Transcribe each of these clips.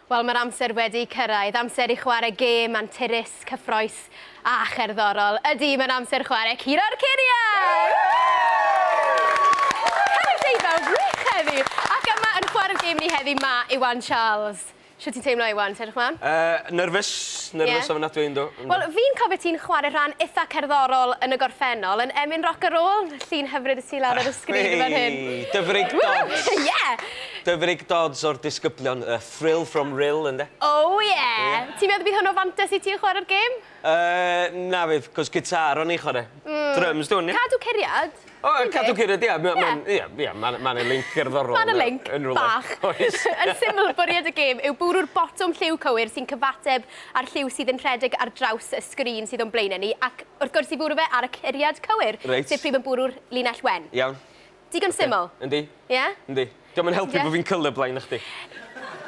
Wel, mae'r amser wedi cyrraedd. Amser i chwarae gêm anturus, cyffroes a cherddorol. Ydy, mae'n amser chwarae Curo'r Curiad! Hefyd ei fel brych heddi. Ac yma yn chwarae'r gêm ni heddi mae Iwan Charles. Sio ti'n teimlo, Iwan? Sedwch man? Nerfus ofnadwy un do. Wel, fi'n cofio ti'n chwarae rhan eitha cerddorol yn y gorffennol yn Emyn Roc llun hyfryd y ti lawr ar y sgrin fan hyn. Dyfrig dodds. Yeah! Dyfrig dodds o'r disgyblion. Rhyl from Rhyl, ynddo? Oh, yeah! Ti'n meddwl bydd hwnnw fantas i ti chwarae'r gêm? Na fydd, cos gitar o'n i chwarae. Drums dwi'n, ie? Cadw Curiad? O, cadw Curiad, ie. Mae'n link gerddorol. Mae'n link bach. Yn syml, bwriad y gêm yw bwrw'r botwm lliw cywir sy'n cyfateb ar lliw sydd yn rhedeg ar draws y sgrin sydd o'n blaenau ni, ac wrth gwrs i bwrw fe ar y Curiad cywir, sef pryd yn bwrw'r linell wen. Iawn. Digon syml? Yndi. Ie? Yndi. Diolch yn helpu bod fi'n colourblind na chdi.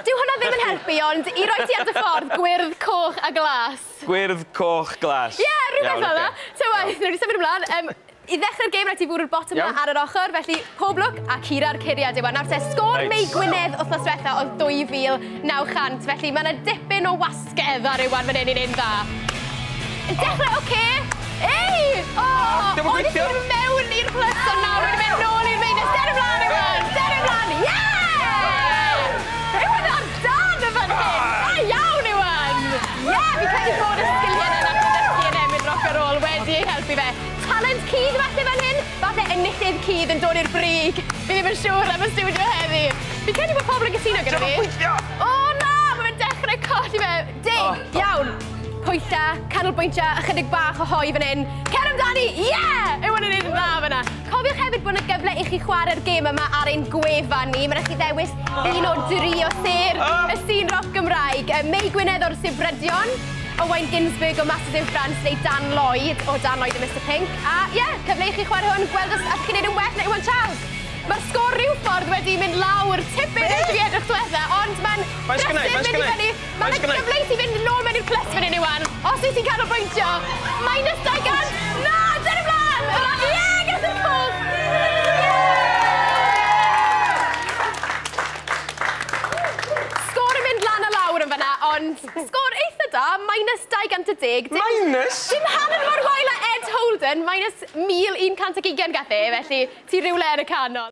Dyw hwnna ddim yn helpu, ond i roi ti ar dy ffordd, gwyrdd, coch a glas. Gwyrdd, coch, glas. Ie, rhywbeth fel yna. So, newid i symud ymlaen. I ddechrau'r gêm, rhaid ti bwrw'r botwm yma ar yr ochr, felly pob lwc a Curo'r Curiad Iwan. Nawr te, sgôr mei Gwynedd wythnos diwetha oedd 2,900, felly mae yna dipyn o wasgedd ar Iwan fan hyn i'n un dda. Yn dechrau, oce? Ei! O, ond i mewn i'r plus o nawr, wedi mynd nôl i'r meines. Der ymlaen, Iwan! Der ymlaen! Ie! Iwan ar dan y fan hyn! Da iawn, Iwan! Ie, fi credu bod y sgiliau yna nath dysgu yn Emyn Roc ar ôl wedi ei helpu fe. Talent cydd falle fan hyn, falle enillydd cydd yn dod i'r brig. Fi ddim yn siŵr am y studio heddi. Fi credu bod pobl yn gytuno gyda fi. O na, mae'n dechrau colli fe. Dig, iawn. Pwylla, canolbwyntio, ychydig bach o hoi fan hyn. Cer amdani, ie! Yw yn un dda fan'na. Cofiwch hefyd bod yna gyfle i chi chwarae'r gêm yma ar ein gwefan ni. Mae'n rhaid i ddewis un o 3 o sêr y sîn roc Gymraeg. Mei Gwynedd o'r Sibrydion, Owain Ginsberg o Masters of France, neu Dan Lloyd o Dan Lloyd a Mr Pink. A ie, cyfle i chi chwarae hwn, gweld os allwch chi wneud yn well na Iwan Charles. Mae'r sgôr rhyw ffordd wedi mynd lawr, tipyn yn dwi edrych diwetha, ond mae'n gyfle i ti fynd nôl mewn i'r plus fan hyn, Iwan. Os wyt ti'n canolbwyntio, -200. Na, dyn ymlaen! Ie, gyda'r coch! Sgôr yn mynd lan a lawr yn fan'na, ond sgôr eitha da, -210. Minus? Dim hanner mor wael a Ed Holden, -1,120 gath e, felly ti rywle yn y canol.